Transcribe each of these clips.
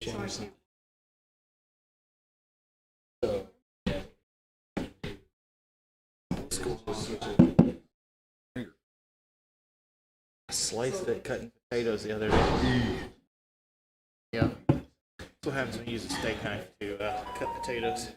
I sliced it cutting potatoes the other day. Yeah. That's what happens when you use a steak knife to cut potatoes.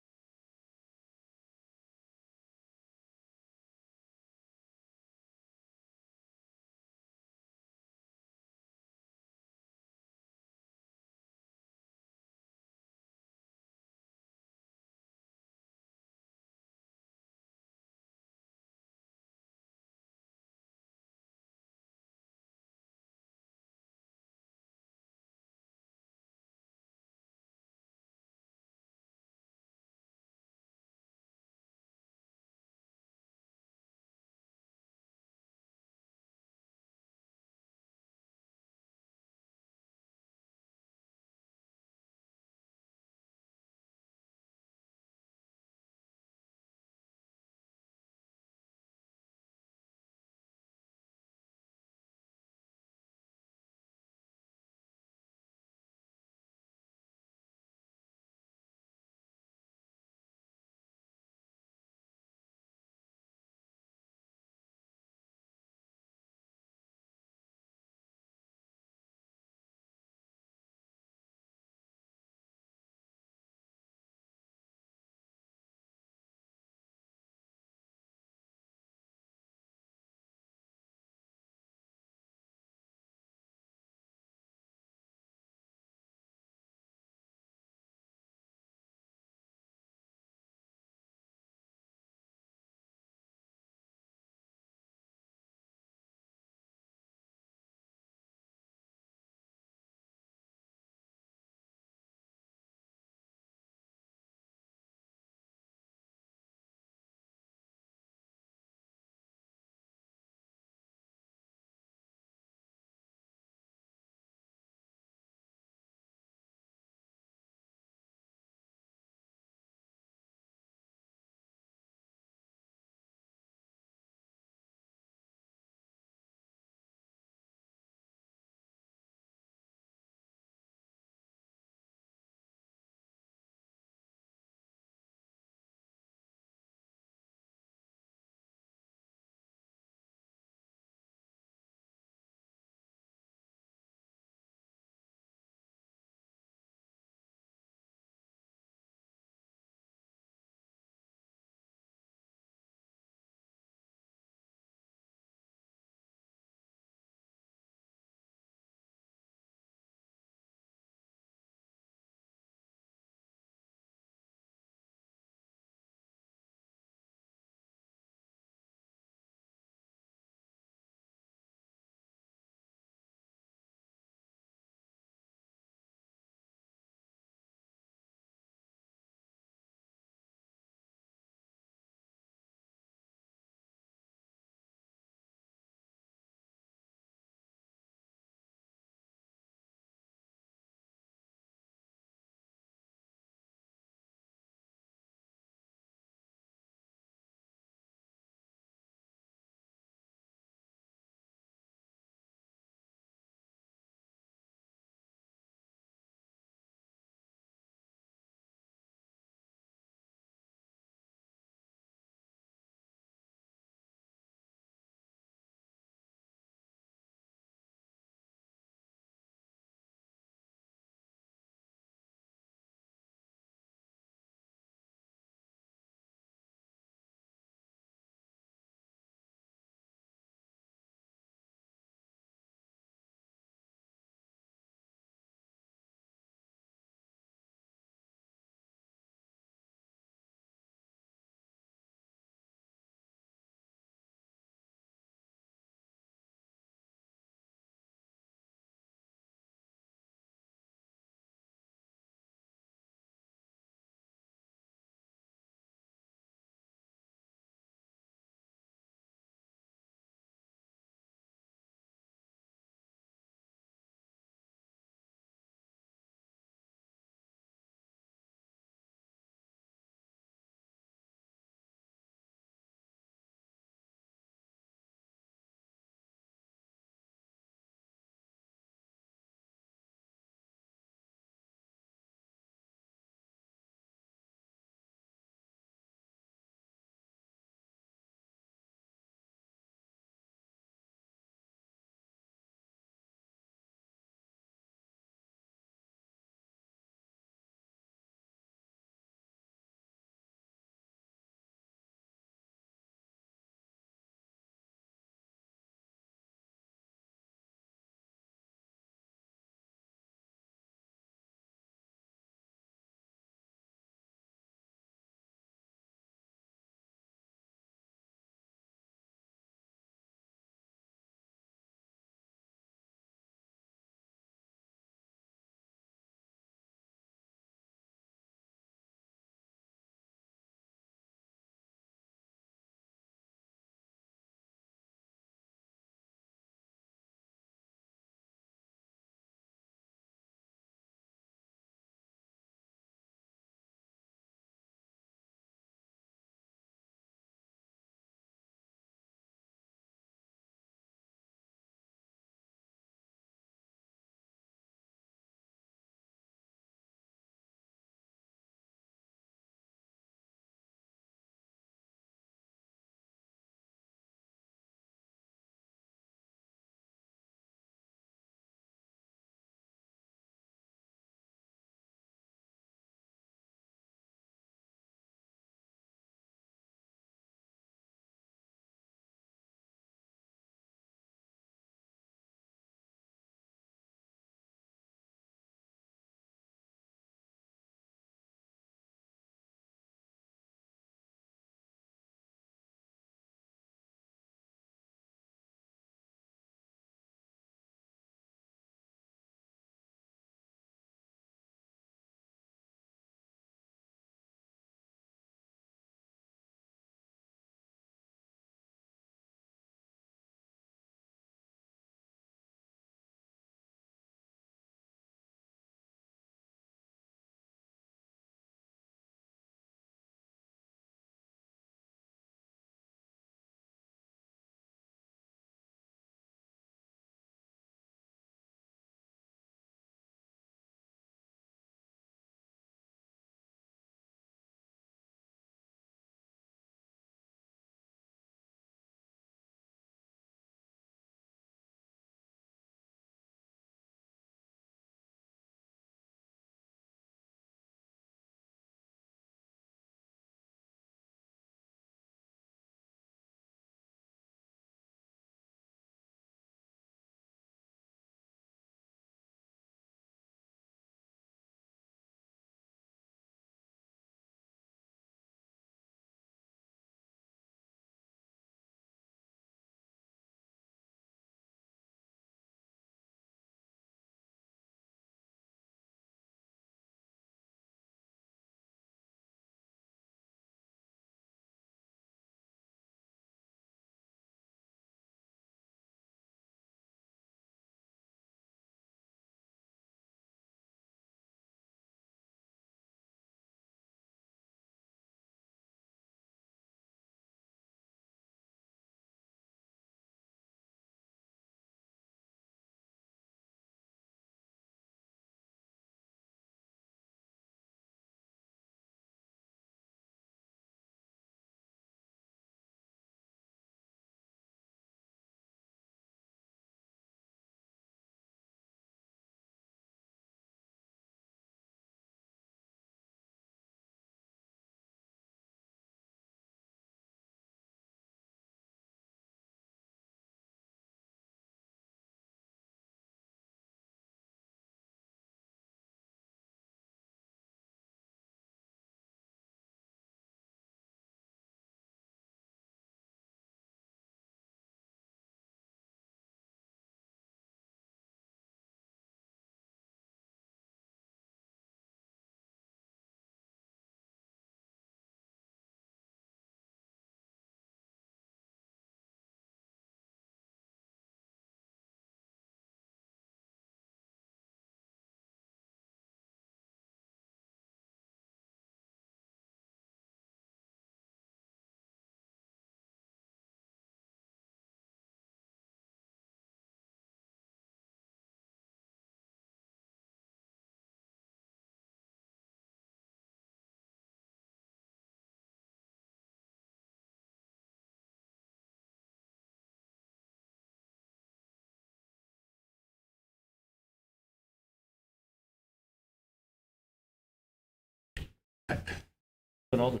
But all the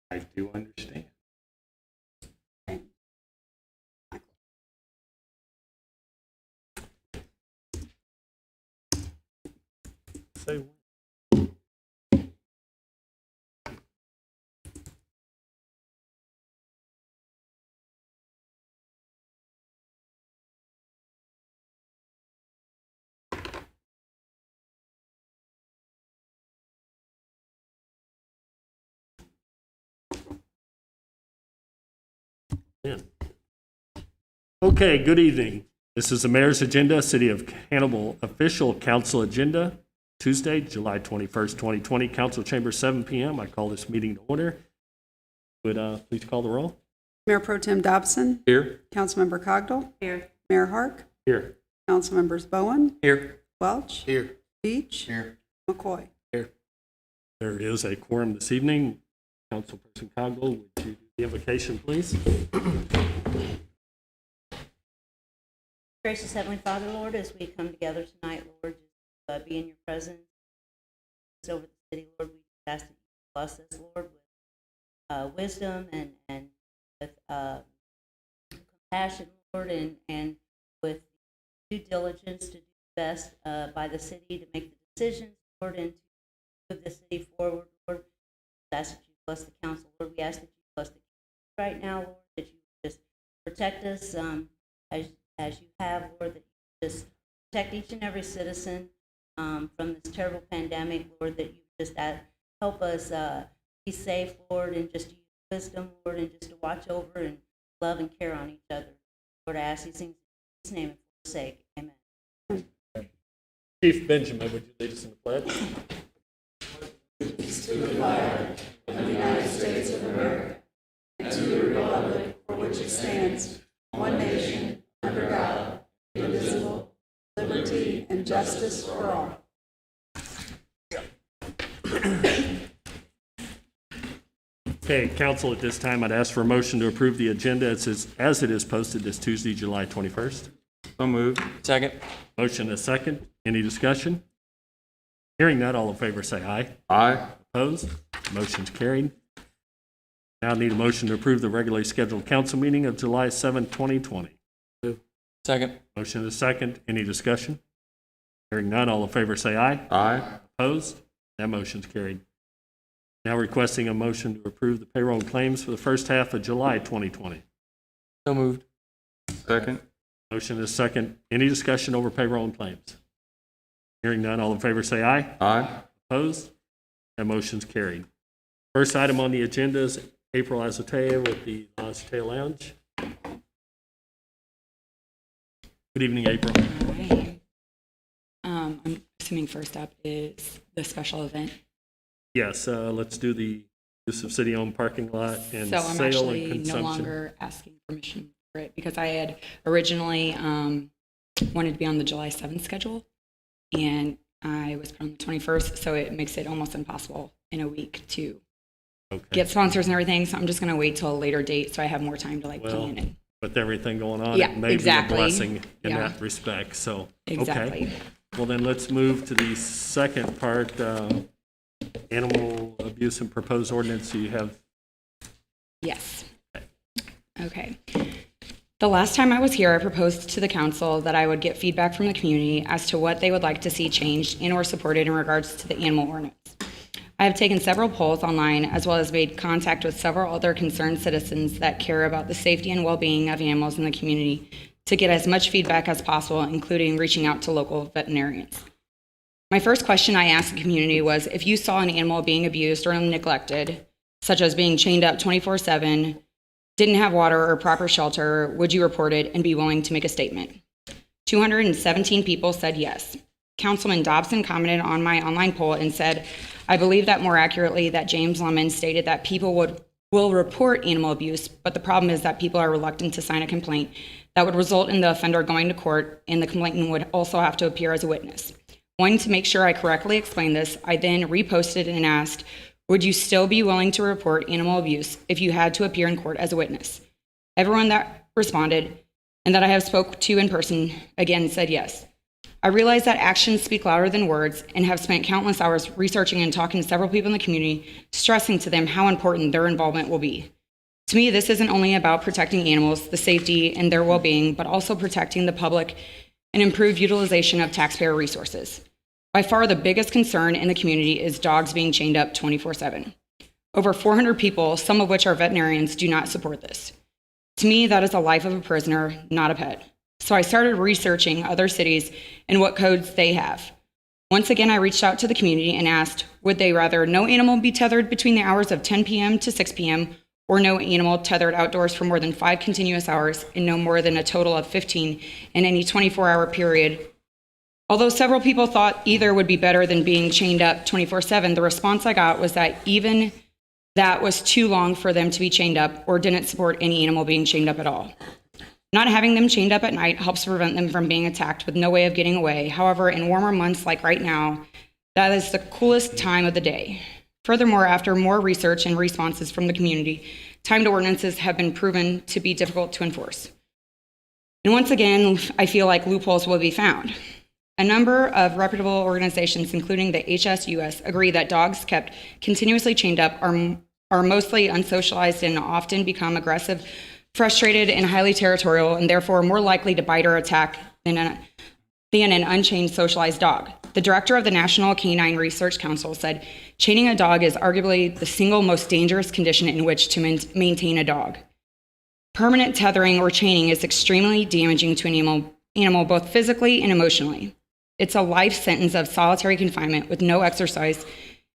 I do understand. say when. Okay, good evening. This is the mayor's agenda, City of Hannibal official council agenda, Tuesday, July 21st, 2020, council chamber, 7 p.m. I call this meeting to order. Would please call the roll? Mayor Pro Tem Dobson. Here. Councilmember Cogdill. Here. Mayor Hark. Here. Councilmembers Bowen. Here. Welch. Here. Beach. Here. McCoy. There is a quorum this evening. Councilperson Cogdill, would you do the invocation, please? Gracious Heavenly Father, Lord, as we come together tonight, Lord, just be in your presence over the city, Lord. We just ask that you bless us, Lord, with wisdom and with compassion, Lord, and with due diligence to do the best by the city to make the decisions, Lord, and to move the city forward, Lord. We ask that you bless the council, Lord. We ask that you bless the council right now, Lord, that you just protect us as you have, Lord, that you just protect each and every citizen from this terrible pandemic, Lord, that you just help us be safe, Lord, and just use wisdom, Lord, and just to watch over and love and care on each other. Lord, I ask these things in Jesus' name and for your sake. Amen. Chief Benjamin, would you lead us in the pledge? Stands one nation under God, indivisible, liberty and justice for all. Okay, council, at this time, I'd ask for a motion to approve the agenda as it is posted this Tuesday, July 21st. So moved. Second. Motion and a second. Any discussion? Hearing none, all in favor say aye. Aye. Opposed? Motion's carried. Now I need a motion to approve the regularly scheduled council meeting of July 7, 2020. Second. Motion and a second. Any discussion? Hearing none, all in favor say aye. Aye. Opposed? That motion's carried. Now requesting a motion to approve the payroll claims for the first half of July 2020. So moved. Second. Motion and a second. Any discussion over payroll and claims? Hearing none, all in favor say aye. Aye. Opposed? That motion's carried. First item on the agenda is April Azotea with the Azotea Lounge. Good evening, April. Hi. I'm assuming first up is the special event. Yes, let's do the use of city-owned parking lot and So I'm sale actually and consumption. no longer asking permission for it because I had originally wanted to be on the July 7th schedule, and I was put on the 21st, so it makes it almost impossible in a week to get sponsors and everything. So I'm just going to wait till a later date so I have more time to plan it. With everything going on, Yeah, it may exactly. be a blessing in Yeah. that respect. So, Exactly. okay. Well, then let's move to the second part, animal abuse and proposed ordinance. So you have, Yes. Okay. The last time I was here, I proposed to the council that I would get feedback from the community as to what they would like to see changed and or supported in regards to the animal ordinance. I have taken several polls online as well as made contact with several other concerned citizens that care about the safety and well-being of animals in the community to get as much feedback as possible, including reaching out to local veterinarians. My first question I asked the community was, if you saw an animal being abused or neglected, such as being chained up 24/7, didn't have water or proper shelter, would you report it and be willing to make a statement? 217 people said yes. Councilman Dobson commented on my online poll and said, I believe that more accurately that James Lemon stated that people will report animal abuse, but the problem is that people are reluctant to sign a complaint that would result in the offender going to court, and the complainant would also have to appear as a witness. Wanting to make sure I correctly explained this, I then reposted and asked, would you still be willing to report animal abuse if you had to appear in court as a witness? Everyone that responded and that I have spoke to in person again said yes. I realize that actions speak louder than words and have spent countless hours researching and talking to several people in the community, stressing to them how important their involvement will be. To me, this isn't only about protecting animals, the safety and their well-being, but also protecting the public and improved utilization of taxpayer resources. By far, the biggest concern in the community is dogs being chained up 24/7. Over 400 people, some of which are veterinarians, do not support this. To me, that is the life of a prisoner, not a pet. So I started researching other cities and what codes they have. Once again, I reached out to the community and asked, would they rather no animal be tethered between the hours of 10 p.m. to 6 p.m., or no animal tethered outdoors for more than 5 continuous hours and no more than a total of 15 in any 24-hour period. Although several people thought either would be better than being chained up 24/7, the response I got was that even that was too long for them to be chained up or didn't support any animal being chained up at all. Not having them chained up at night helps prevent them from being attacked with no way of getting away. However, in warmer months like right now, that is the coolest time of the day. Furthermore, after more research and responses from the community, timed ordinances have been proven to be difficult to enforce. And once again, I feel like loopholes will be found. A number of reputable organizations, including the HSUS, agree that dogs kept continuously chained up are mostly unsocialized and often become aggressive, frustrated, and highly territorial, and therefore more likely to bite or attack than an unchained socialized dog. The director of the National Canine Research Council said, chaining a dog is arguably the single most dangerous condition in which to maintain a dog. Permanent tethering or chaining is extremely damaging to an animal both physically and emotionally. It's a life sentence of solitary confinement with no exercise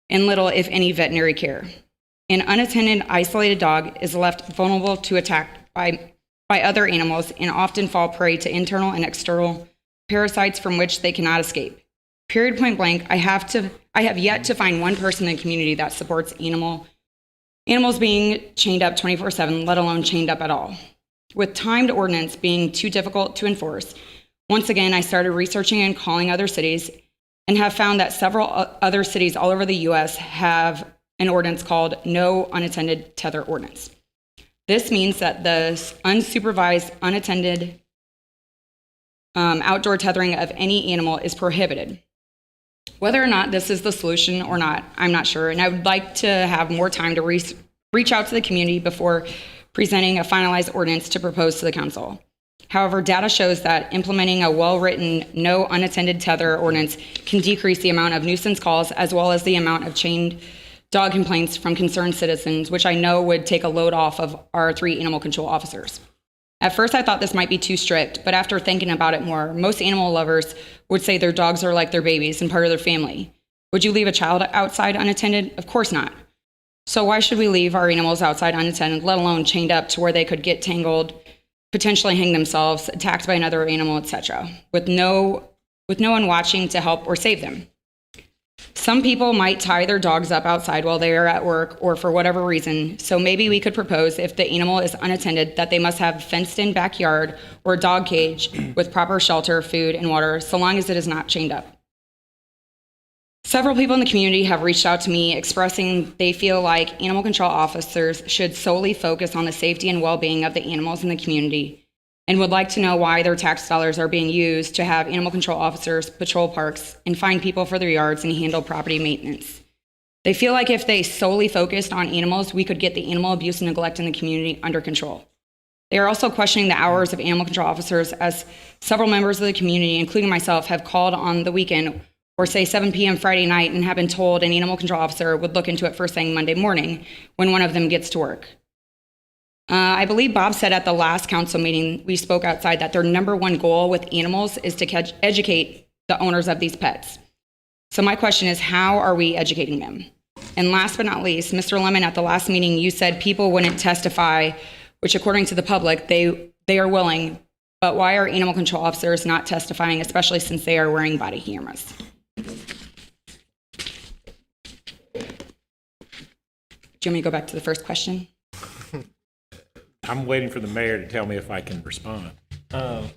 and little, if any, veterinary care. An unattended, isolated dog is left vulnerable to attack by other animals and often fall prey to internal and external parasites from which they cannot escape. Period, point blank, I have yet to find one person in the community that supports animals being chained up 24/7, let alone chained up at all. With timed ordinance being too difficult to enforce, once again, I started researching and calling other cities and have found that several other cities all over the U.S. have an ordinance called No Unattended Tether Ordinance. This means that the unsupervised, unattended outdoor tethering of any animal is prohibited. Whether or not this is the solution or not, I'm not sure, and I would like to have more time to reach out to the community before presenting a finalized ordinance to propose to the council. However, data shows that implementing a well-written, no unattended tether ordinance can decrease the amount of nuisance calls as well as the amount of chained dog complaints from concerned citizens, which I know would take a load off of our 3 animal control officers. At first, I thought this might be too strict, but after thinking about it more, most animal lovers would say their dogs are like their babies and part of their family. Would you leave a child outside unattended? Of course not. So why should we leave our animals outside unattended, let alone chained up to where they could get tangled, potentially hang themselves, attacked by another animal, etc., with no one watching to help or save them? Some people might tie their dogs up outside while they are at work or for whatever reason, so maybe we could propose, if the animal is unattended, that they must have a fenced-in backyard or a dog cage with proper shelter, food, and water, so long as it is not chained up. Several people in the community have reached out to me expressing they feel like animal control officers should solely focus on the safety and well-being of the animals in the community and would like to know why their tax dollars are being used to have animal control officers patrol parks and find people for their yards and handle property maintenance. They feel like if they solely focused on animals, we could get the animal abuse and neglect in the community under control. They are also questioning the hours of animal control officers, as several members of the community, including myself, have called on the weekend or say 7 p.m. Friday night and have been told an animal control officer would look into it first thing Monday morning when one of them gets to work. I believe Bob said at the last council meeting we spoke outside that their number one goal with animals is to educate the owners of these pets. So my question is, how are we educating them? And last but not least, Mr. Lemon, at the last meeting you said people wouldn't testify, which according to the public, they are willing, but why are animal control officers not testifying, especially since they are wearing body cameras? Do you want me to go back to the first question? I'm waiting for the mayor to tell me if I can respond, or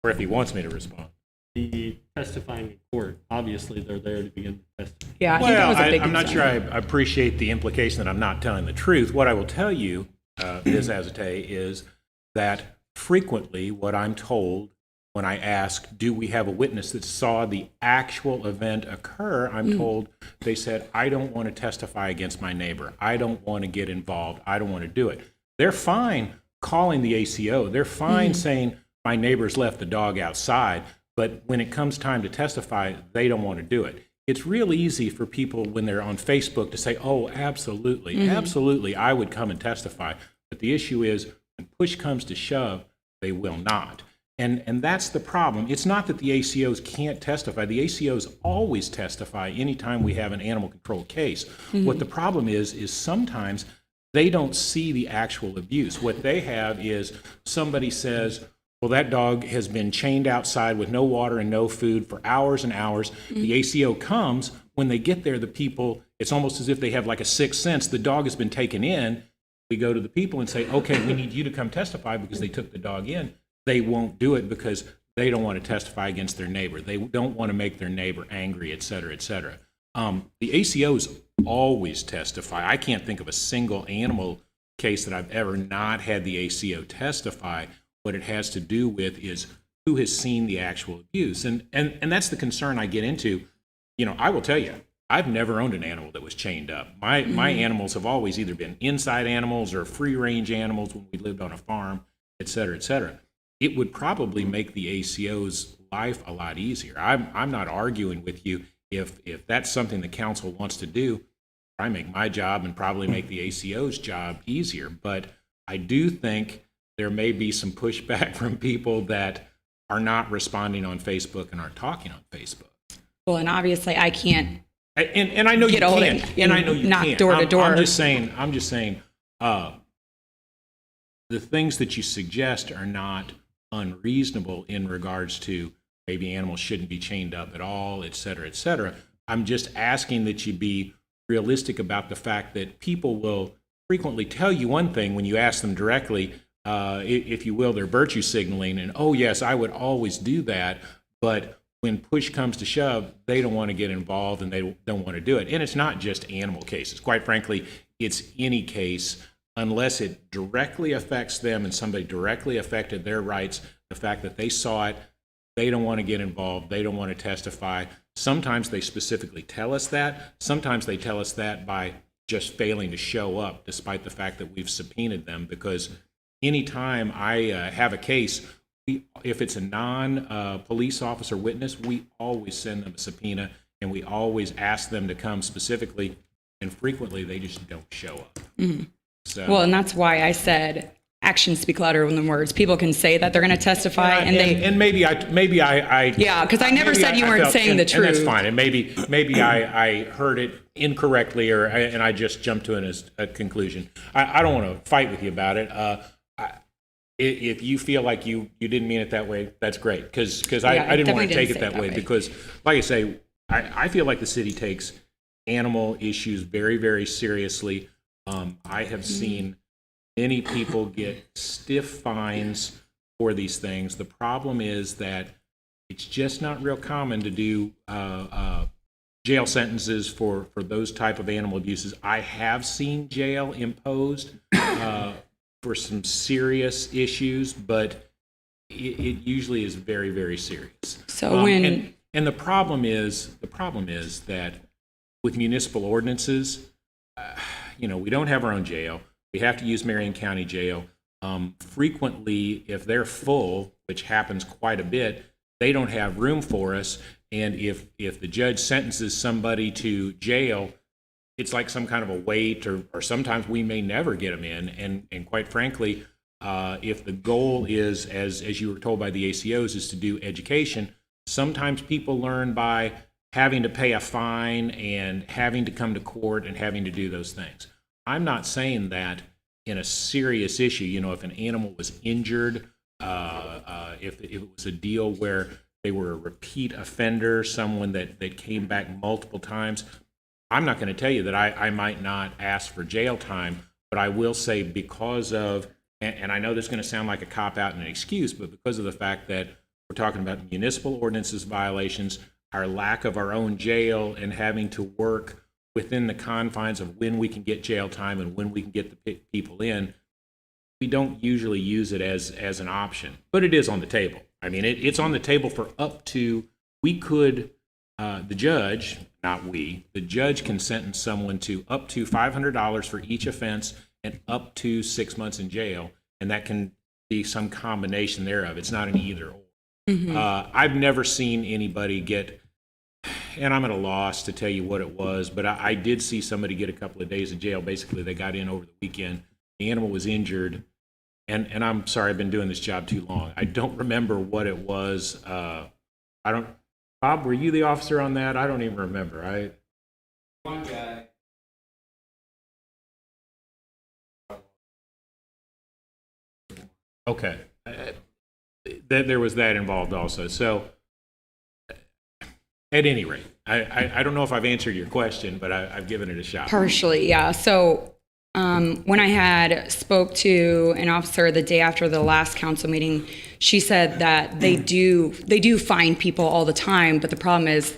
if he wants me to respond. The testifying in court, obviously they're there to begin the testimony. Yeah, I think that was a big I'm not concern. sure I appreciate the implication that I'm not telling the truth. What I will tell you, Ms. Azate, is that frequently what I'm told when I ask, do we have a witness that saw the actual event occur, I'm told, they said, I don't want to testify against my neighbor. I don't want to get involved. I don't want to do it. They're fine calling the ACO. They're fine saying, my neighbor's left the dog outside. But when it comes time to testify, they don't want to do it. It's real easy for people when they're on Facebook to say, oh, absolutely, absolutely, I would come and testify. But the issue is, when push comes to shove, they will not. And that's the problem. It's not that the ACOs can't testify. The ACOs always testify anytime we have an animal control case. What the problem is sometimes they don't see the actual abuse. What they have is somebody says, well, that dog has been chained outside with no water and no food for hours and hours. The ACO comes. When they get there, the people, it's almost as if they have like a sixth sense. The dog has been taken in. We go to the people and say, okay, we need you to come testify because they took the dog in. They won't do it because they don't want to testify against their neighbor. They don't want to make their neighbor angry, et cetera, et cetera. The ACOs always testify. I can't think of a single animal case that I've ever not had the ACO testify. What it has to do with is who has seen the actual abuse. And that's the concern I get into. You know, I will tell you, I've never owned an animal that was chained up. My animals have always either been inside animals or free range animals when we lived on a farm, et cetera, et cetera. It would probably make the ACO's life a lot easier. I'm not arguing with you. If that's something the council wants to do, I make my job and probably make the ACO's job easier. But I do think there may be some pushback from people that are not responding on Facebook and aren't talking on Facebook. Well, and obviously I can't And I know you get old can't. And I know you knock can't. door to door. I'm just saying. The things that you suggest are not unreasonable in regards to maybe animals shouldn't be chained up at all, et cetera, et cetera. I'm just asking that you be realistic about the fact that people will frequently tell you one thing when you ask them directly, if you will, they're virtue signaling, and oh yes, I would always do that, but when push comes to shove, they don't want to get involved and they don't want to do it. And it's not just animal cases. Quite frankly, it's any case, unless it directly affects them and somebody directly affected their rights, the fact that they saw it, they don't want to get involved, they don't want to testify. Sometimes they specifically tell us that. Sometimes they tell us that by just failing to show up, despite the fact that we've subpoenaed them, because anytime I have a case, if it's a non-police officer witness, we always send them a subpoena, and we always ask them to come specifically, and frequently they just don't show up. So, Well, and that's why I said actions speak louder than words. People can say that they're going to testify, and maybe I yeah, because I never maybe said you weren't felt- saying the truth. And that's fine. And maybe I heard it incorrectly, and I just jumped to a conclusion. I don't want to fight with you about it. If you feel like you didn't mean it that way, that's great. Because I didn't want to take it that way. Because, like I say, I feel like the city takes animal issues very, very seriously. I have seen many people get stiff fines for these things. The problem is that it's just not real common to do jail sentences for those type of animal abuses. I have seen jail imposed for some serious issues, but it usually is very, very serious. So and the problem is that with municipal ordinances, we don't have our own jail. We have to use Marion County Jail. Frequently, if they're full, which happens quite a bit, they don't have room for us. And if the judge sentences somebody to jail, it's like some kind of a wait, or sometimes we may never get them in. And quite frankly, if the goal is, as you were told by the ACOs, is to do education, sometimes people learn by having to pay a fine and having to come to court and having to do those things. I'm not saying that in a serious issue, if an animal was injured, if it was a deal where they were a repeat offender, someone that came back multiple times, I'm not going to tell you that I might not ask for jail time, but I will say because of, and I know this is going to sound like a cop-out and an excuse, but because of the fact that we're talking about municipal ordinances violations, our lack of our own jail, and having to work within the confines of when we can get jail time and when we can get the people in, we don't usually use it as an option, but it is on the table. I mean, it's on the table for up to, we could, the judge, not we, the judge can sentence someone to up to $500 for each offense and up to 6 months in jail, and that can be some combination thereof. It's not an either or. I've never seen anybody get, and I'm at a loss to tell you what it was, but I did see somebody get a couple of days in jail. Basically, they got in over the weekend. The animal was injured, and I'm sorry, I've been doing this job too long. I don't remember what it was. Bob, were you the officer on that? I don't even remember. One guy. Okay. There was that involved also. So, at any rate, I don't know if I've answered your question, but I've given it a shot. Partially, yeah. So when I had spoke to an officer the day after the last council meeting, she said that they do fine people all the time, but the problem is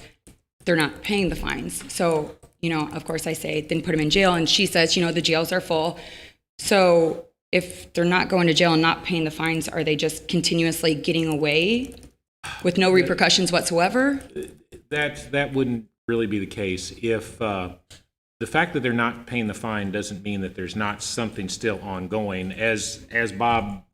they're not paying the fines. So, of course I say, then put them in jail. And she says, the jails are full. So if they're not going to jail and not paying the fines, are they just continuously getting away with no repercussions whatsoever? That wouldn't really be the case. If the fact that they're not paying the fine doesn't mean that there's not something still ongoing. As Bob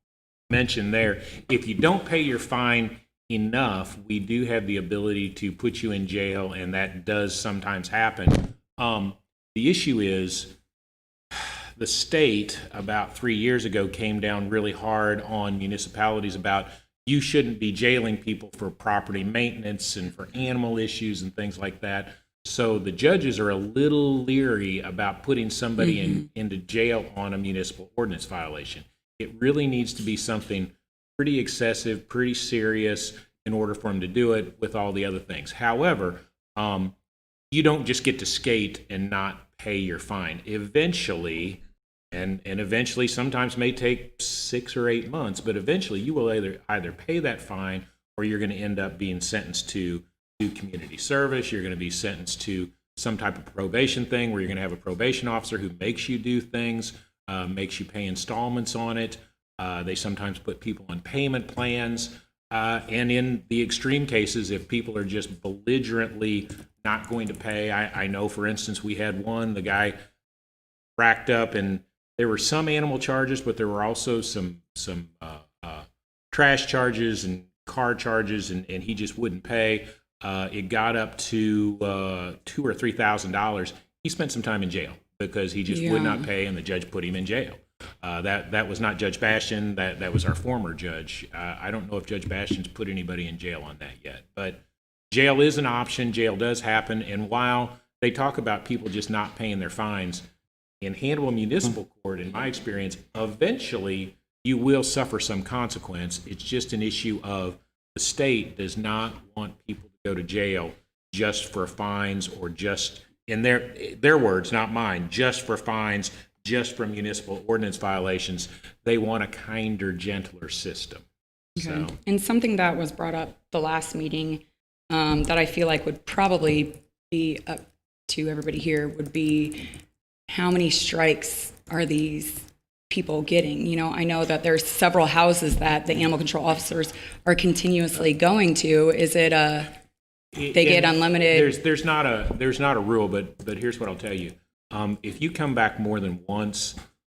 mentioned there, if you don't pay your fine enough, we do have the ability to put you in jail, and that does sometimes happen. The issue is the state about 3 years ago came down really hard on municipalities about you shouldn't be jailing people for property maintenance and for animal issues and things like that. So the judges are a little leery about putting somebody into jail on a municipal ordinance violation. It really needs to be something pretty excessive, pretty serious in order for them to do it with all the other things. However, you don't just get to skate and not pay your fine. Eventually, and eventually sometimes may take 6 or 8 months, but eventually you will either pay that fine or you're going to end up being sentenced to do community service. You're going to be sentenced to some type of probation thing where you're going to have a probation officer who makes you do things, makes you pay installments on it. They sometimes put people on payment plans. And in the extreme cases, if people are just belligerently not going to pay, I know, for instance, we had one, the guy racked up, and there were some animal charges, but there were also some trash charges and car charges, and he just wouldn't pay. It got up to $2,000 or $3,000. He spent some time in jail because he just would not pay, and the judge put him in jail. That was not Judge Bastian. That was our former judge. I don't know if Judge Bastian's put anybody in jail on that yet, but jail is an option. Jail does happen, and while they talk about people just not paying their fines, in Hannibal Municipal Court, in my experience, eventually you will suffer some consequence. It's just an issue of the state does not want people to go to jail just for fines, or just, in their words, not mine, just for fines, just for municipal ordinance violations. They want a kinder, gentler system. Okay. So, And something that was brought up the last meeting that I feel like would probably be up to everybody here would be, how many strikes are these people getting? I know that there's several houses that the animal control officers are continuously going to. Is it they get unlimited? There's not a rule, but here's what I'll tell you. If you come back more than once,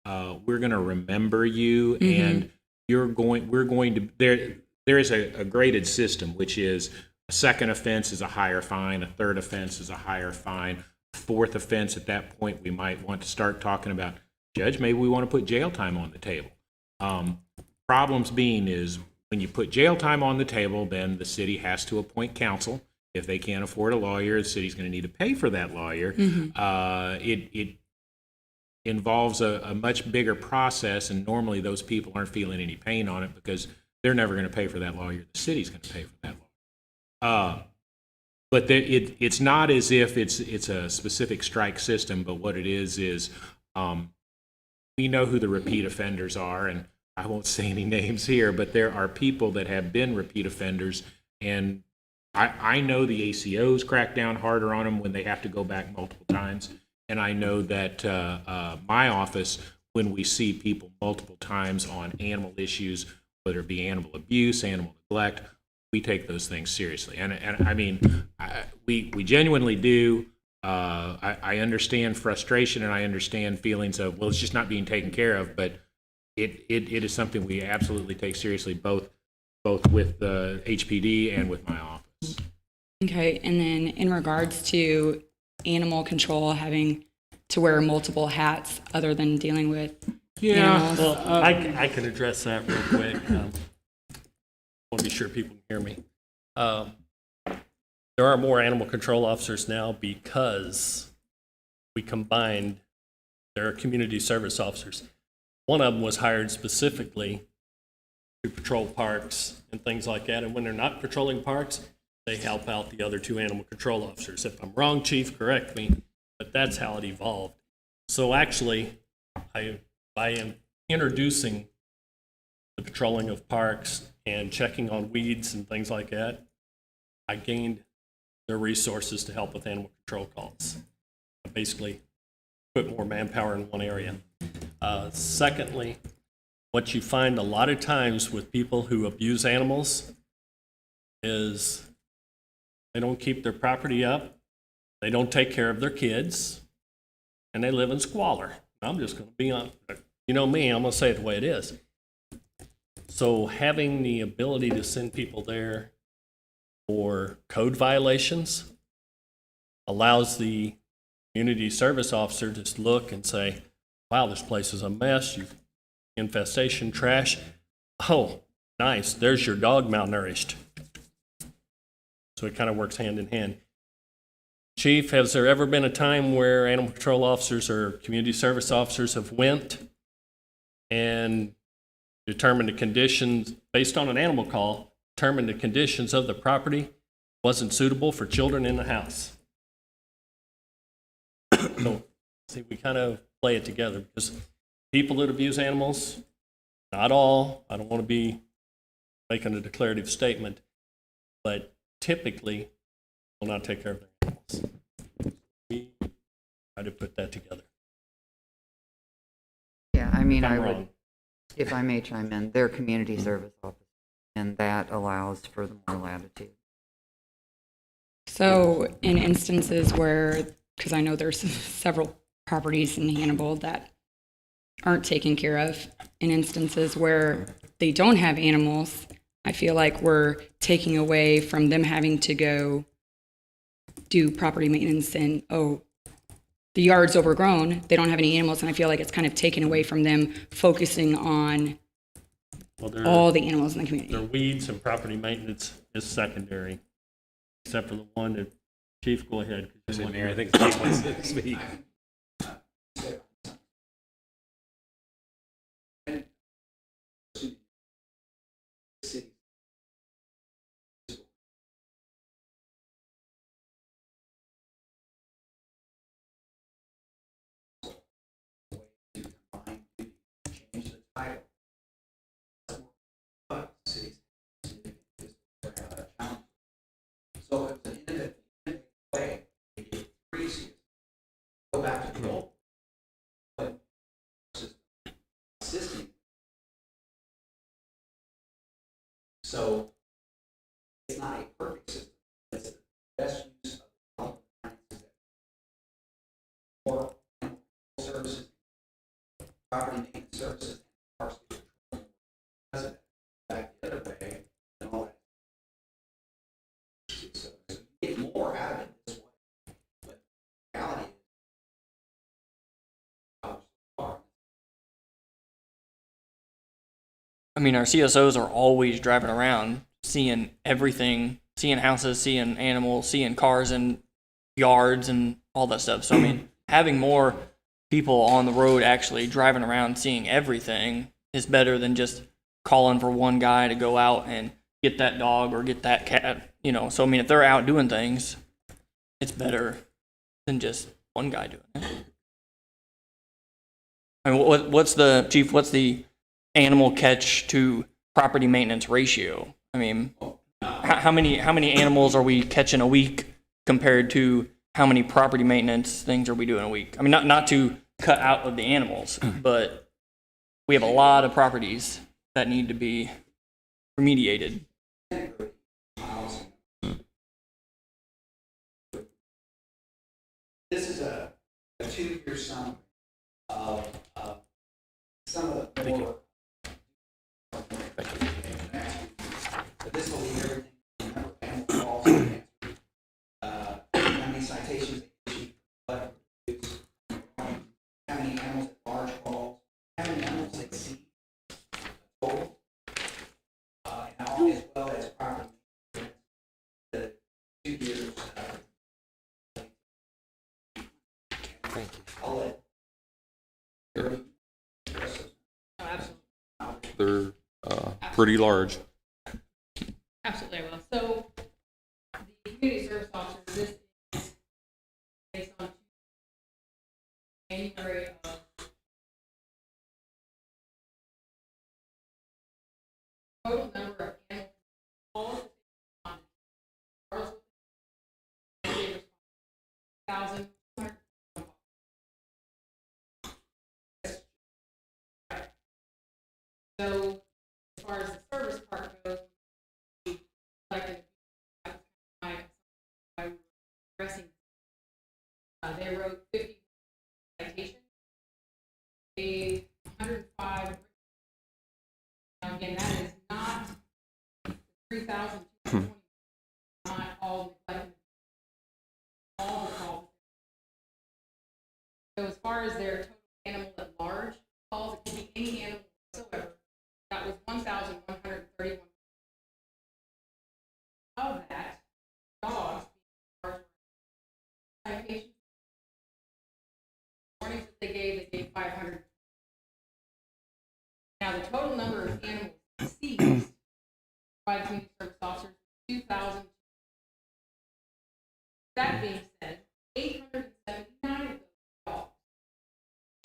we're going to remember you, and we're going to, there is a graded system, which is a second offense is a higher fine, a third offense is a higher fine, fourth offense, at that point we might want to start talking about, Judge, maybe we want to put jail time on the table. Problems being is when you put jail time on the table, then the city has to appoint counsel. If they can't afford a lawyer, the city's going to need to pay for that lawyer. It involves a much bigger process, and normally those people aren't feeling any pain on it because they're never going to pay for that lawyer. The city's going to pay for that lawyer. But it's not as if it's a specific strike system, but what it is we know who the repeat offenders are, and I won't say any names here, but there are people that have been repeat offenders, and I know the ACOs crack down harder on them when they have to go back multiple times, and I know that my office, when we see people multiple times on animal issues, whether it be animal abuse, animal neglect, we take those things seriously. And I mean, we genuinely do. I understand frustration and I understand feelings of, well, it's just not being taken care of, but it is something we absolutely take seriously, both with the HPD and with my office. Okay, and then in regards to animal control having to wear multiple hats other than dealing with animals. Well, I can address that real quick. I want to be sure people can hear me. There are more animal control officers now because we combined, there are community service officers. One of them was hired specifically to patrol parks and things like that. And when they're not patrolling parks, they help out the other two animal control officers. If I'm wrong, Chief, correct me, but that's how it evolved. So actually, by introducing the patrolling of parks and checking on weeds and things like that, I gained the resources to help with animal control calls. I basically put more manpower in one area. Secondly, what you find a lot of times with people who abuse animals is they don't keep their property up, they don't take care of their kids, and they live in squalor. I'm just going to be honest. You know me, I'm going to say it the way it is. So having the ability to send people there for code violations allows the community service officer to just look and say, wow, this place is a mess. You've infestation, trash. Oh, nice. There's your dog malnourished. So it kind of works hand in hand. Chief, has there ever been a time where animal control officers or community service officers have went and determined the conditions, based on an animal call, determined the conditions of the property wasn't suitable for children in the house? So, see, we kind of play it together because people that abuse animals, not all, I don't want to be making a declarative statement, but typically will not take care of their animals. We try to put that together. Yeah, I mean, I'm I would, wrong. if I may chime in, they're community service officers, and that allows for the more latitude. So in instances where, because I know there's several properties in Hannibal that aren't taken care of, in instances where they don't have animals, I feel like we're taking away from them having to go do property maintenance and, oh, the yard's overgrown, they don't have any animals, and I feel like it's kind of taken away from them focusing on Well, all the animals in the community. their weeds and property maintenance is secondary, except for the one that, Chief, go ahead. Mayor, I think the chief wants to speak. So it was an innovative way to get greasy. Go back to the old. But assisting. So it's not a perfect system. It's the best use of the or services, property maintenance services, parks. Doesn't back the other way and all that. So you get more out of it this way. But the reality is, I mean, our CSOs are always driving around, seeing everything, seeing houses, seeing animals, seeing cars and yards and all that stuff. So, I mean, having more people on the road actually driving around, seeing everything is better than just calling for one guy to go out and get that dog or get that cat, you know. So, I mean, if they're out doing things, it's better than just one guy doing it. I mean, what's the animal catch to property maintenance ratio? I mean, how many animals are we catching a week compared to how many property maintenance things are we doing a week? I mean, not to cut out of the animals, but we have a lot of properties that need to be remediated. didn't go to miles. This is a 2-year summary of some of the more. But this will be everything from number of animal calls, how many citations they issued, what produced, how many animals at large calls, how many animals they see total, and all as well as property maintenance, the 2 years. Thank you. I'll let. They're pretty large. Absolutely, I will. So, the community service officer, this is based on January of total number of animal calls responded, 1,200. So, as far as the service part goes, we collected by addressing. They wrote 50 citations. They 105. Now again, that is not 3,220. Not all collected. All the calls. So as far as their total animal at large calls, it can be any animal whatsoever. That was 1,131. Of that, dogs citations. Warnings that they gave 500. Now the total number of animals seized by the community service officers, 2,000. That being said, 879 of those dogs,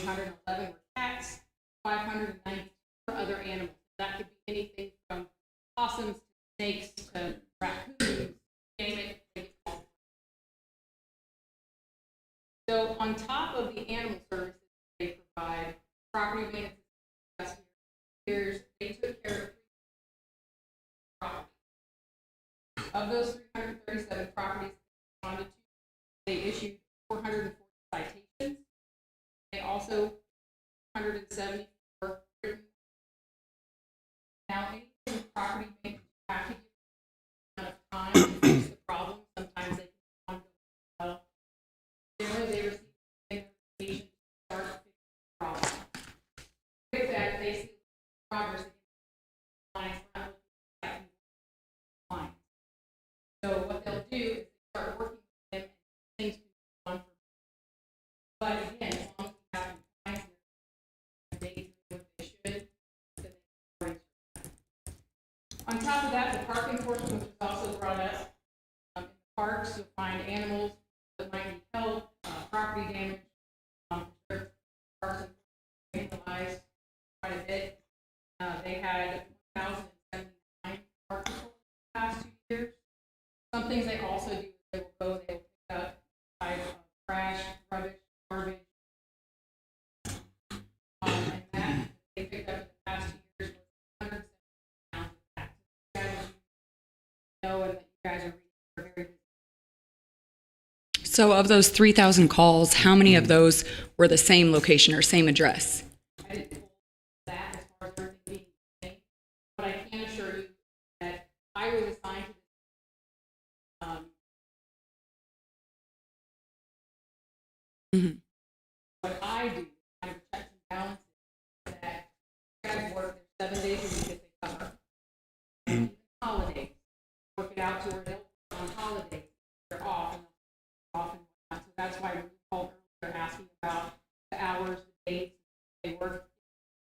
811 were cats, 592 were other animals. That could be anything from possums to snakes to raccoons, name it. So on top of the animal services they provide, property maintenance last years, they took care of property. Of those 337 properties they responded to, they issued 440 citations. They also 174 written. Now, any property maintenance have to give amount of time to fix the problem. Sometimes they can on well. Generally, they receive notification to start fixing the problem. With that, they see progress against clients. So what they'll do is they start working with them and things can go on for. But again, as long as we have compliance and they do what they should, then they can. On top of that, the park enforcement, which was also brought up, in the parks, you'll find animals that might need help, property damage, parks and vandalized quite a bit. They had 1,079 park patrols in the past 2 years. Some things they also do is they will go, they will pick up trash, rubbish, garbage. And that they picked up in the past 2 years was 170 pounds of that. So you guys know and that you guys are very busy. So of those 3,000 calls, how many of those were the same location or same address? I didn't pull that as far as everything being the same, but I can assure you that I was assigned to what I do, kind of checks and balances, that guys work 7 days a week if they cover. And even holidays, work it out to where they'll on holidays, they're off and whatnot. So that's why we called earlier asking about the hours, the dates they work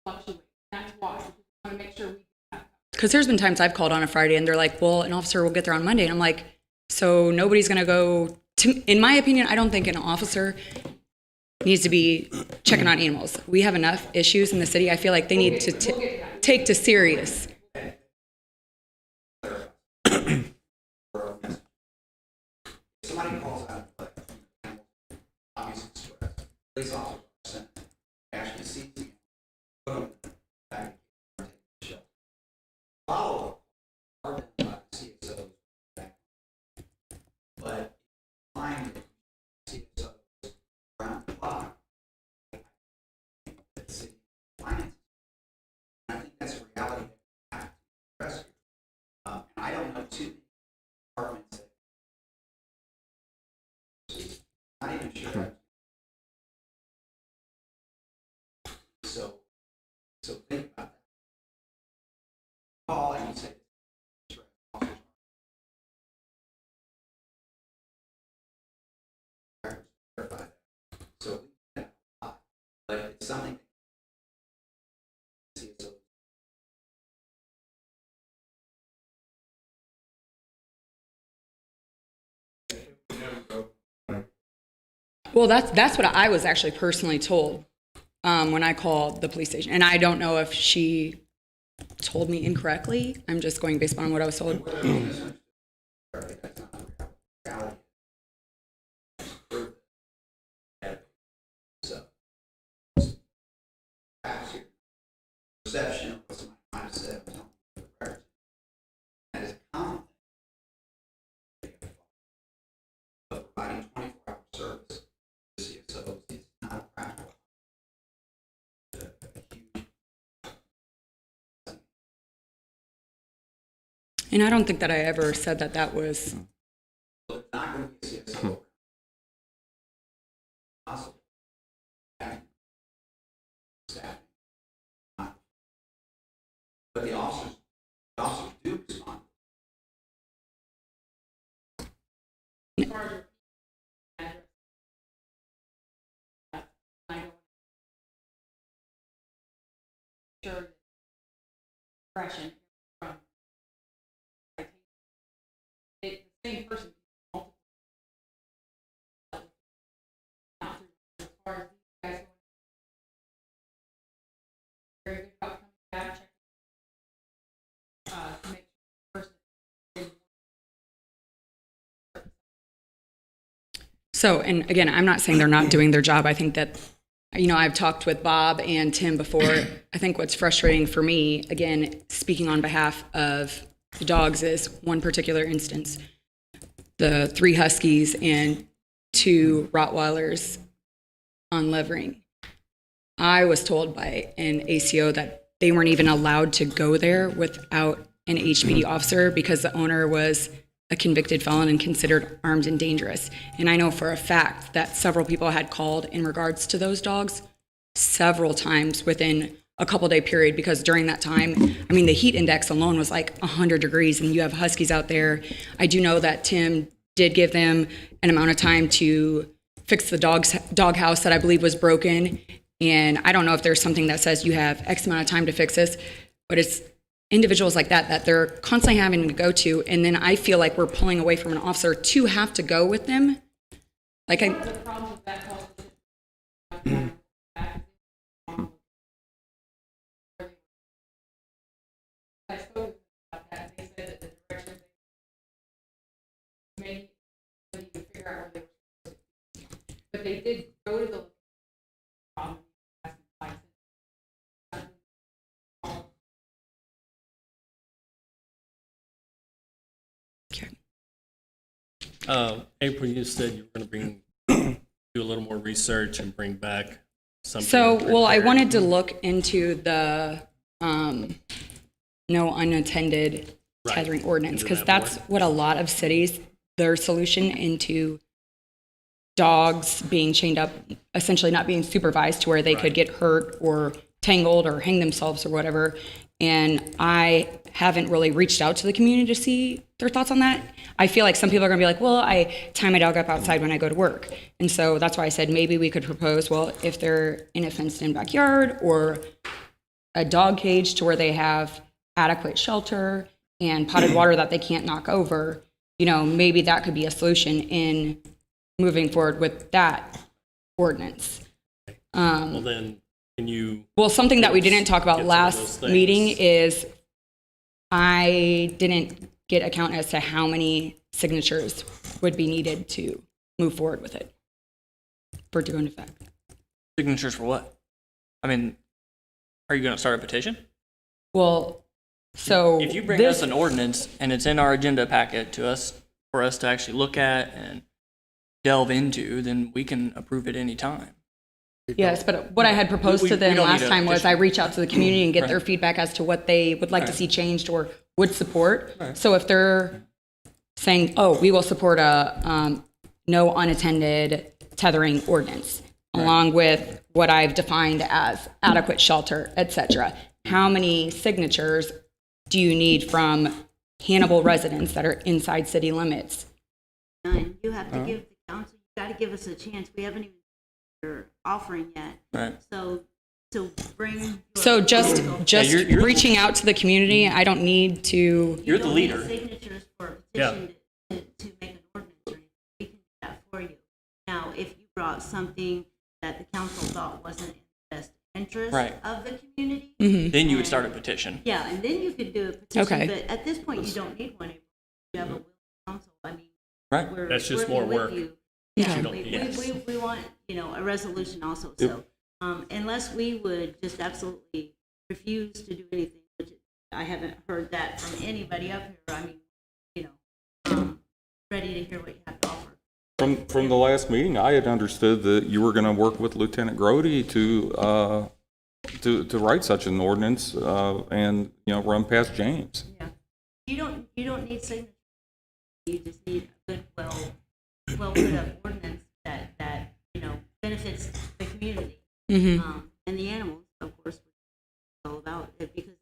fluctuate. That's why we want to make sure we do that. Because there's been times I've called on a Friday and they're like, well, an officer will get there on Monday. And I'm like, so nobody's going to go to, in my opinion, I don't think an officer needs to be checking on animals. We have enough issues in the city. I feel like they need to take to serious. Somebody calls out, like, obviously stress. Police officers are sent, actually see the put them back in the shelter. Follow up are done by the not even sure. So think about that. Call and you say, verify that. So we can apply, but it's something. Well, that's what I was actually personally told when I called the police station. And I don't know if she told me incorrectly. I'm just going based on what I was told. Perception of what somebody might have said was on the record. That is a common thing. But providing 24-hour service to CSOs is not practical. And I don't think that I ever said that that was. So it's not going to be a CSO. Possible. Staffing. But the officers do respond. Impression from the same person. Not as far as you guys very good about coming back, to make sure the person. So, and again, I'm not saying they're not doing their job. I think that, you know, I've talked with Bob and Tim before. I think what's frustrating for me, again, speaking on behalf of the dogs, is one particular instance. The 3 Huskies and 2 Rottweilers on Levering. I was told by an ACO that they weren't even allowed to go there without an HPD officer because the owner was a convicted felon and considered armed and dangerous. And I know for a fact that several people had called in regards to those dogs several times within a couple-day period, because during that time, I mean, the heat index alone was like 100 degrees, and you have Huskies out there. I do know that Tim did give them an amount of time to fix the dog house that I believe was broken. And I don't know if there's something that says you have X amount of time to fix this, but it's individuals like that they're constantly having to go to, and then I feel like we're pulling away from an officer to have to go with them. Like the problem with that I spoke about that, and they said that the direction made you figure out where they were supposed to be. But they did go to the problem. April, you said you were going to do a little more research and bring back something. So, well, I wanted to look into the no unattended tethering ordinance, because that's what a lot of cities, their solution into dogs being chained up, essentially not being supervised to where they could get hurt or tangled or hang themselves or whatever. And I haven't really reached out to the community to see their thoughts on that. I feel like some people are going to be like, well, I tie my dog up outside when I go to work. And so that's why I said maybe we could propose, well, if they're in a fenced-in backyard or a dog cage to where they have adequate shelter and potted water that they can't knock over, you know, maybe that could be a solution in moving forward with that ordinance. Well, then, can you? Well, something that we didn't talk about get last some of those meeting things? is I didn't get a count as to how many signatures would be needed to move forward with it for it to go into effect. Signatures for what? I mean, are you going to start a petition? Well, so If you bring this, us an ordinance and it's in our agenda packet to us for us to actually look at and delve into, then we can approve it any time. yes, but what I had proposed We- to we them don't need last a time was petition. I reach out to the community and get their Right. feedback as to what they would like to Right. see changed or would support. Right. So if they're saying, oh, we will support a no unattended tethering ordinance, along with what I've defined as adequate shelter, et cetera. How many signatures do you need from Hannibal residents that are inside city limits? None. You have to give the council, you got to give us a chance. We haven't even you're offering yet. Right. So bring. your So just you're- reaching out to the community, I don't need to, You're the don't need leader. signatures for a Yeah. petition to make an ordinance or anything. We can do that for you. Now, if you brought something that the council thought wasn't in the best interest Right. of the community. Then you would start a petition. Yeah, and then you could do a petition. Okay. But at this point, you don't need one. You have a willing council. I mean, Right. we're That's just working more with work. you. Okay. Yeah, You don't- we, yes. we want, a resolution also. So, unless we would just absolutely refuse to do anything, which I haven't heard that from anybody up here. I mean, ready to hear what you have to offer. From the last meeting, I had understood that you were going to work with Lieutenant Grody to write such an ordinance, and, run past James. Yeah. You don't need signatures. You just need a good, well put up ordinance that benefits the community. Mhm. And the animals, of course, all about it because you've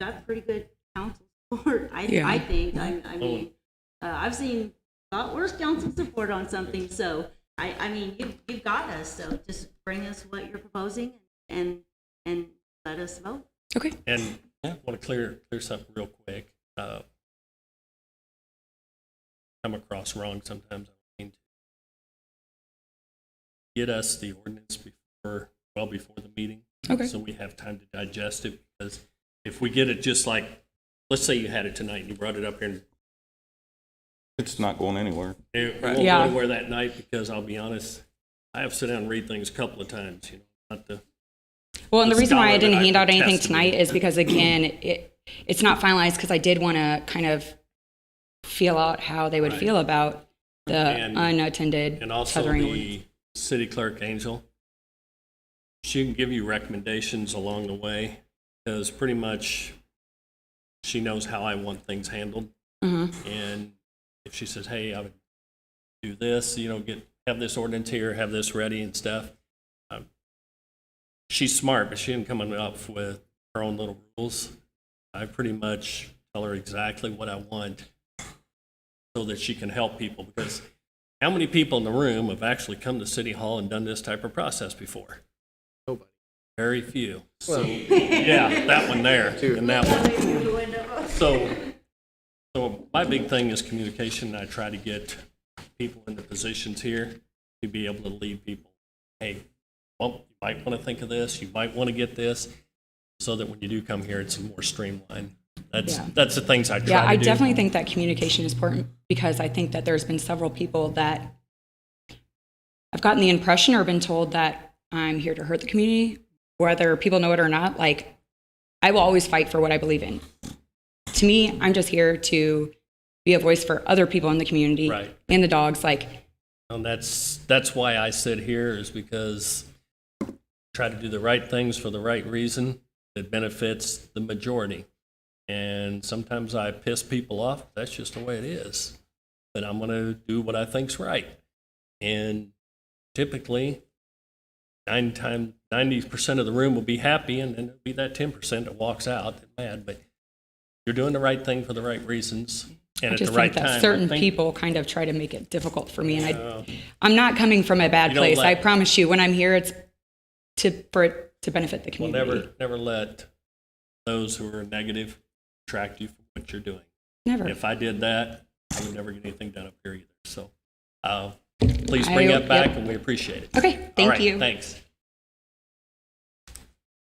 got pretty good council support. I think. I mean, I've seen a lot worse council support on something. So I mean, you've got us. So just bring us what you're proposing and let us vote. okay. And I want to clear something real quick. Come across wrong sometimes. I don't mean to. Get us the ordinance before the meeting. Okay. So we have time to digest it, because if we get it just like, let's say you had it tonight and you brought it up here and It's not going anywhere. it won't Yeah. go anywhere that night, because I'll be honest, I have to sit down and read things a couple of times, not the. Well, and the the reason why I scholar didn't that I hand out can anything test tonight it. is because, again, it's not finalized because I did want to kind of feel out how they would Right. feel about the And- unattended And also tethering the ordinance. city clerk, Angel, she can give you recommendations along the way, because pretty much she knows how I want things handled. Mhm. And if she says, hey, I would do this, have this ordinance here, have this ready and stuff. She's smart, but she didn't come up with her own little rules. I pretty much tell her exactly what I want so that she can help people, because how many people in the room have actually come to City Hall and done this type of process before? Nobody. Very few. So, yeah, that one there and that one. So my big thing is communication. I try to get people into positions here to be able to lead people. Hey, well, you might want to think of this. You might want to get this, so that when you do come here, it's more streamlined. That's the things I try Yeah, to I do. definitely think that communication is important because I think that there's been several people that I've gotten the impression or been told that I'm here to hurt the community, whether people know it or not. Like, I will always fight for what I believe in. To me, I'm just here to be a voice for other people in the community Right. and the dogs. Like, And that's why I sit here, is because I try to do the right things for the right reason that benefits the majority. And sometimes I piss people off. That's just the way it is. But I'm going to do what I think's right. And typically, 90% of the room will be happy, and then it'll be that 10% that walks out mad. But you're doing the right thing for the right reasons and I at just the right think that time. certain I think- people kind of try to make it difficult for me. And I'm not coming from a bad You don't place. I let- promise you, when I'm here, it's for it to benefit the Well, community. never let those who are negative distract you from what you're doing. Never. If I did that, I would never get anything done up here either. So please bring I- that back, yep. and we appreciate it. Okay, All thank right, you. Thanks.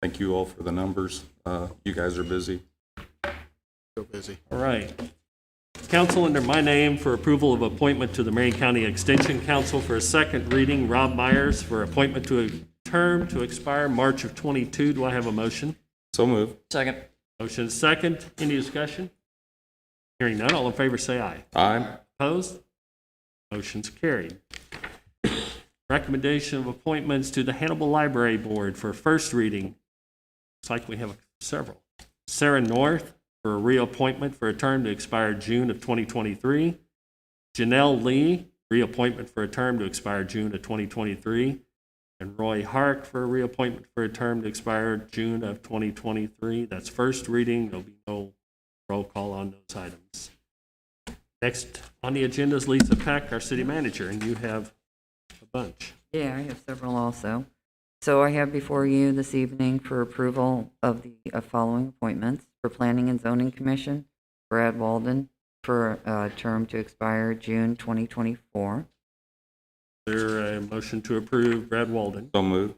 Thank you all for the numbers. You guys are busy. So busy. All right. Council, under my name for approval of appointment to the Marion County Extension Council for a second reading, Rob Myers for appointment to a term to expire March of 22. Do I have a motion? So move. Second. Motion is second. Any discussion? Hearing none, all in favor say aye. Aye. Opposed? Motion's carried. Recommendation of appointments to the Hannibal Library Board for first reading. Looks like we have several. Sarah North for a reappointment for a term to expire June of 2023. Janelle Lee, reappointment for a term to expire June of 2023, and Roy Hark for a reappointment for a term to expire June of 2023. That's first reading. There'll be no roll call on those items. Next on the agenda is Lisa Peck, our city manager, and you have a bunch. Yeah, I have several also. So I have before you this evening for approval of the following appointments. For Planning and Zoning Commission, Brad Walden for a term to expire June 2024. Is there a motion to approve Brad Walden? So moved.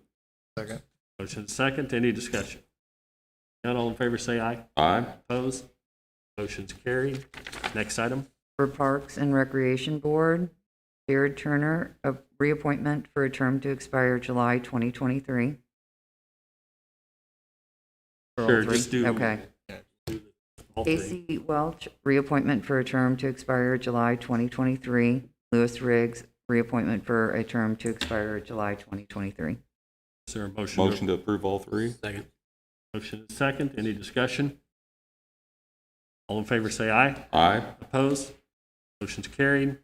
Motion second. Any discussion? None, all in favor say aye. Aye. Opposed? Motion's carried. Next item. For Parks and Recreation Board, Jared Turner, a reappointment for a term to expire July 2023. For all Sure, three? just do. Okay. All three. AC Welch, reappointment for a term to expire July 2023. Lewis Riggs, reappointment for a term to expire July 2023. Is there a motion? Motion to approve all three? Second. Motion is second. Any discussion? All in favor say aye. Aye. Opposed? Motion's carried.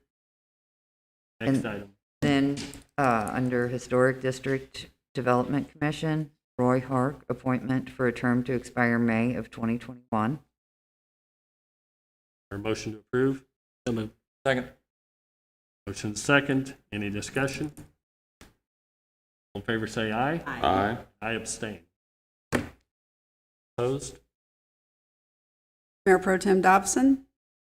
Next And- item. Then, under Historic District Development Commission, Roy Hark, appointment for a term to expire May of 2021. Is there a motion to approve? Second. Motion second. Any discussion? All in favor say aye. Aye. I abstain. Opposed? Mayor Pro Tem Dobson,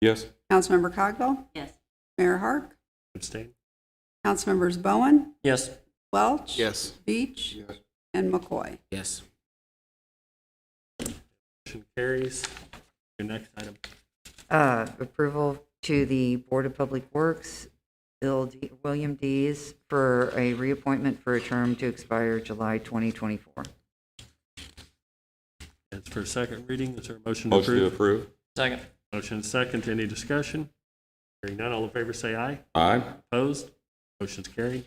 Yes. Councilmember Cogwell, Yes. Mayor Hark, Abstain. Councilmembers Bowen, Yes. Welch, Yes. Beach, and McCoy. Yes. Motion carries. Your next item. Approval to the Board of Public Works, William Dees, for a reappointment for a term to expire July 2024. It's for second reading. Is there a motion to Motion to approve? approve? Second. Motion second. Any discussion? Hearing none, all in favor say aye. Aye. Opposed? Motion's carried.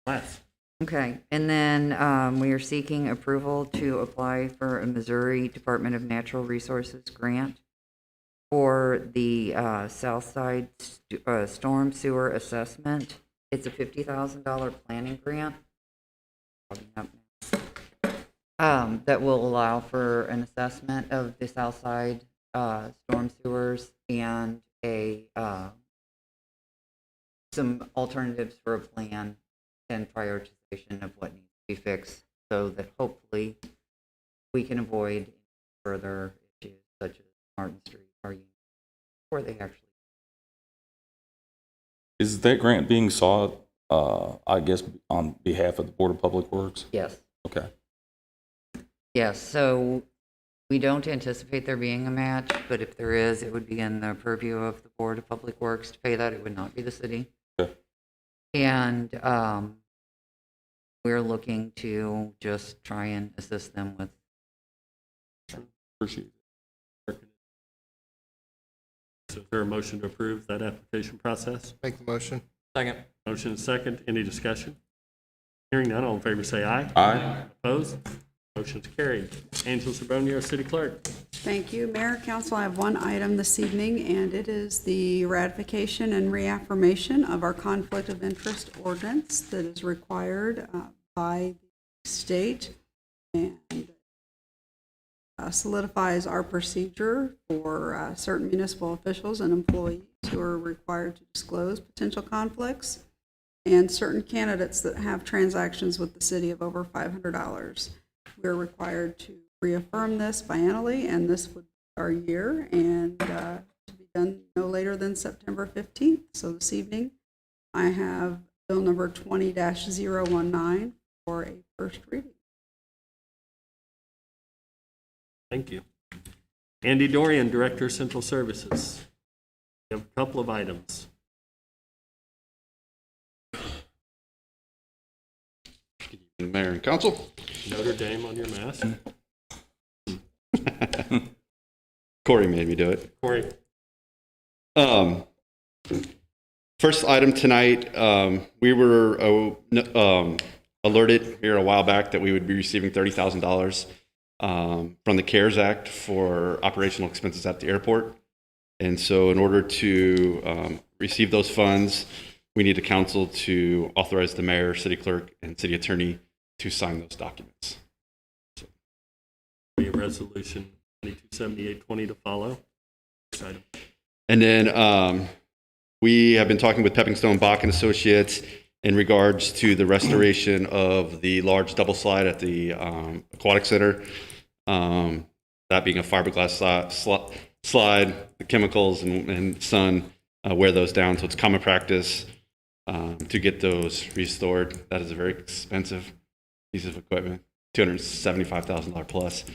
Last. Okay, and then we are seeking approval to apply for a Missouri Department of Natural Resources grant for the South Side Storm Sewer Assessment. It's a $50,000 planning grant that will allow for an assessment of the South Side storm sewers and some alternatives for a plan and prioritization of what needs to be fixed so that hopefully we can avoid further issues such as Martin Street or Union, where they actually. Is that grant being sought, I guess, on behalf of the Board of Public Works? Yes. Okay. Yes, so we don't anticipate there being a match, but if there is, it would be in the purview of the Board of Public Works to pay that. It would not be the city. Okay. And we're looking to just try and assist them with. Appreciate it. So is there a motion to approve that application process? Make the motion. Second. Motion is second. Any discussion? Hearing none, all in favor say aye. Aye. Opposed? Motion's carried. Angela Cerboni, our city clerk. Thank you, Mayor, Council. I have one item this evening, and it is the ratification and reaffirmation of our conflict of interest ordinance that is required by the state and solidifies our procedure for certain municipal officials and employees who are required to disclose potential conflicts and certain candidates that have transactions with the city of over $500. We're required to reaffirm this biennially, and this would be our year, and to be done no later than September 15th. So this evening, I have bill number 20-019 for a first reading. Thank you. Andy Dorian, Director of Central Services. We have a couple of items. Mayor and Council. Notre Dame on your mask. Corey made me do it. Corey. First item tonight, we were alerted here a while back that we would be receiving $30,000 from the CARES Act for operational expenses at the airport. And so in order to receive those funds, we need the council to authorize the mayor, city clerk, and city attorney to sign those documents. Be a resolution 227820 to follow. Next item. And then we have been talking with Peppingstone Bach and Associates in regards to the restoration of the large double slide at the Aquatic Center. That being a fiberglass slide, the chemicals and sun wear those down. So it's common practice to get those restored. That is a very expensive piece of equipment, $275,000 plus.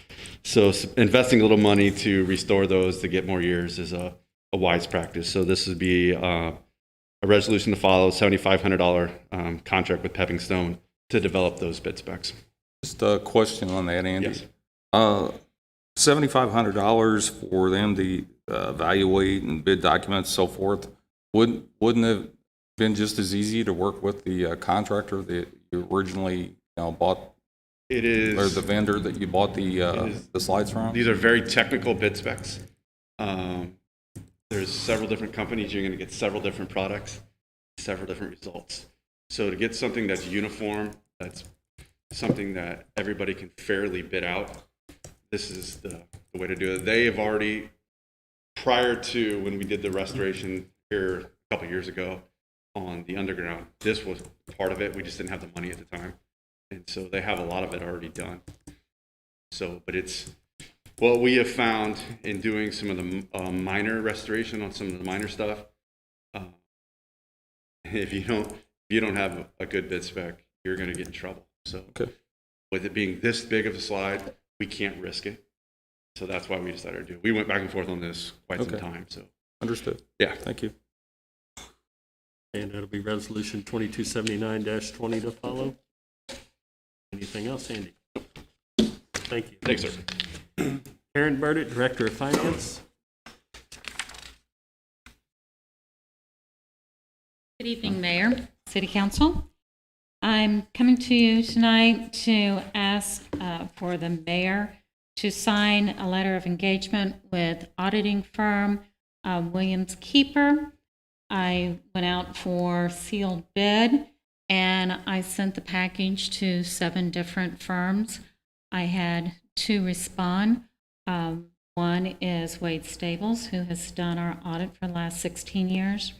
So investing a little money to restore those to get more years is a wise practice. So this would be a resolution to follow, $7,500 contract with Peppingstone to develop those bid specs. Just a question on that, Andy. Yes. $7,500 for them to evaluate and bid documents, so forth. Wouldn't it have been just as easy to work with the contractor that you originally bought, It is, or the vendor that you bought the slides from? these are very technical bid specs. There's several different companies. You're going to get several different products, several different results. So to get something that's uniform, that's something that everybody can fairly bid out, this is the way to do it. They have already, prior to when we did the restoration here a couple years ago on the underground, this was part of it. We just didn't have the money at the time. And so they have a lot of it already done. So, but it's what we have found in doing some of the minor restoration on some of the minor stuff. If you don't have a good bid spec, you're going to get in trouble. So with it being this big of a slide, we can't risk it. So that's why we decided to do it. We went back and forth on this quite some time. So Understood. yeah. Thank you. And that'll be resolution 2279-20 to follow. Anything else, Andy? Thank you. Thanks, sir. Karen Burdett, Director of Finance. Good evening, Mayor, City Council. I'm coming to you tonight to ask for the mayor to sign a letter of engagement with auditing firm Williams Keeper. I went out for sealed bid and I sent the package to 7 different firms. I had 2 respond. One is Wade Stables, who has done our audit for the last 16 years,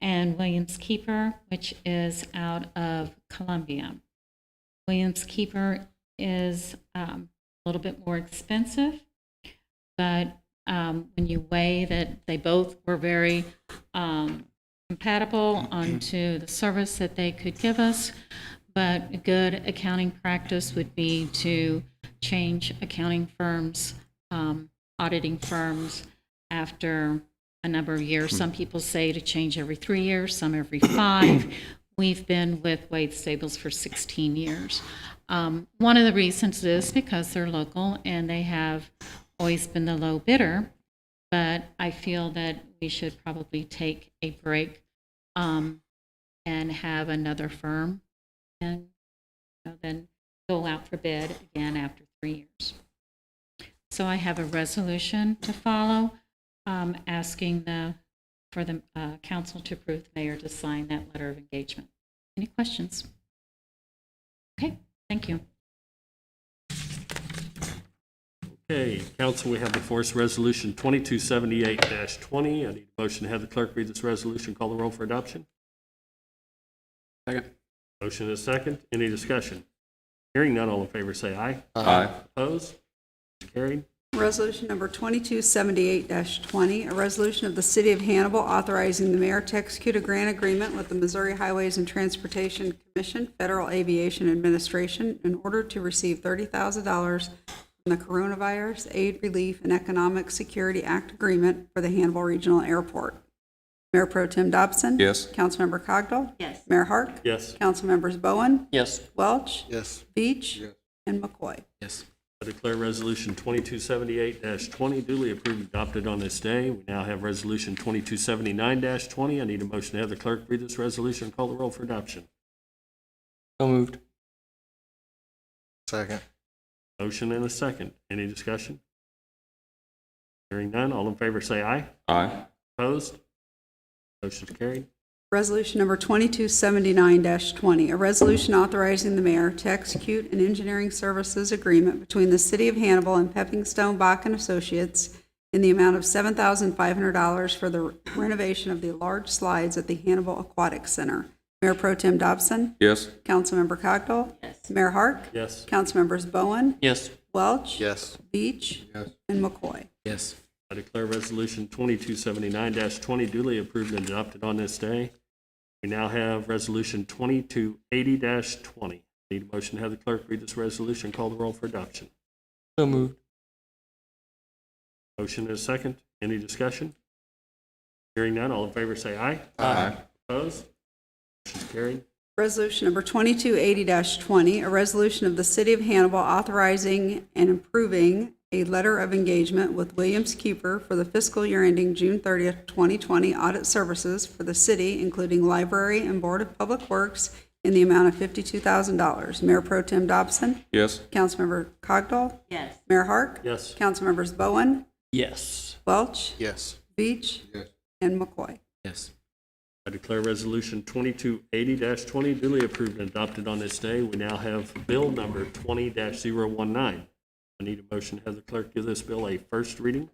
and Williams Keeper, which is out of Columbia. Williams Keeper is a little bit more expensive, but when you weigh that they both were very compatible onto the service that they could give us, but a good accounting practice would be to change accounting firms, auditing firms after a number of years. Some people say to change every 3 years, some every 5. We've been with Wade Stables for 16 years. One of the reasons is because they're local and they have always been the low bidder, but I feel that we should probably take a break and have another firm and then go out for bid again after 3 years. So I have a resolution to follow, asking for the council to approve the mayor to sign that letter of engagement. Any questions? Okay, thank you. Okay, council, we have before us resolution 2278-20. I need a motion to have the clerk read this resolution, call the roll for adoption. Second. Motion is second. Any discussion? Hearing none, all in favor say aye. Aye. Opposed? Carried. Resolution number 2278-20, a resolution of the City of Hannibal authorizing the mayor to execute a grant agreement with the Missouri Highways and Transportation Commission, Federal Aviation Administration, in order to receive $30,000 from the Coronavirus Aid, Relief, and Economic Security Act agreement for the Hannibal Regional Airport. Mayor Pro Tem Dobson? Yes. Councilmember Cogdell? Yes. Mayor Hark? Yes. Councilmembers Bowen? Yes. Welch? Yes. Beach? And McCoy. Yes. I declare resolution 2278-20 duly approved and adopted on this day. We now have resolution 2279-20. I need a motion to have the clerk read this resolution and call the roll for adoption. So moved. Second. Motion and a second. Any discussion? Hearing none, all in favor say aye. Aye. Opposed? Motion's carried. Resolution number 2279-20, a resolution authorizing the mayor to execute an engineering services agreement between the City of Hannibal and Pepping Stone Bach and Associates in the amount of $7,500 for the renovation of the large slides at the Hannibal Aquatic Center. Mayor Pro Tem Dobson. Yes. Councilmember Cogdell. Yes. Mayor Hark. Yes. Councilmembers Bowen. Yes. Welch. Yes. Beach. And McCoy. Yes. I declare Resolution 2279-20 duly approved and adopted on this day. We now have Resolution 2280-20. Need a motion to have the clerk read this resolution, call the roll for adoption. So moved. Motion and a second. Any discussion? Hearing none, all in favor say aye. Aye. Opposed? Motion's carried. Resolution number 2280-20, a resolution of the City of Hannibal authorizing and approving a letter of engagement with Williams Keeper for the fiscal year ending June 30th, 2020 audit services for the city, including library and Board of Public Works, in the amount of $52,000. Mayor Pro Tem Dobson. Yes. Councilmember Cogdell. Yes. Mayor Hark. Yes. Councilmembers Bowen. Yes. Welch. Yes. Beach. And McCoy. Yes. I declare Resolution 2280-20 duly approved and adopted on this day. We now have Bill number 20-019. I need a motion to have the clerk give this bill a first reading.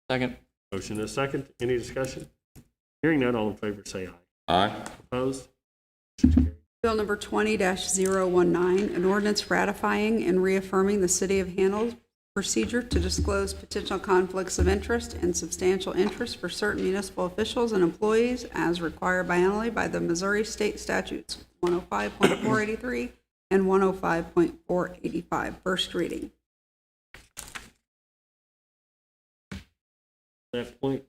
Second. Motion and a second. Any discussion? Hearing none, all in favor say aye. Aye. Opposed? Motion's carried. Bill number 20-019, an ordinance ratifying and reaffirming the City of Hannibal's procedure to disclose potential conflicts of interest and substantial interest for certain municipal officials and employees as required biannually by the Missouri State Statutes 105.483 and 105.485. First reading. At that point,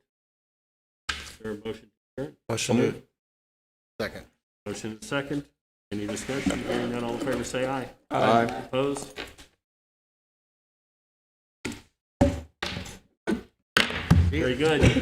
is there a motion to adjourn? Motion to. Second. Motion and second. Any discussion? Hearing none, all in favor say aye. Aye. Opposed? Very good.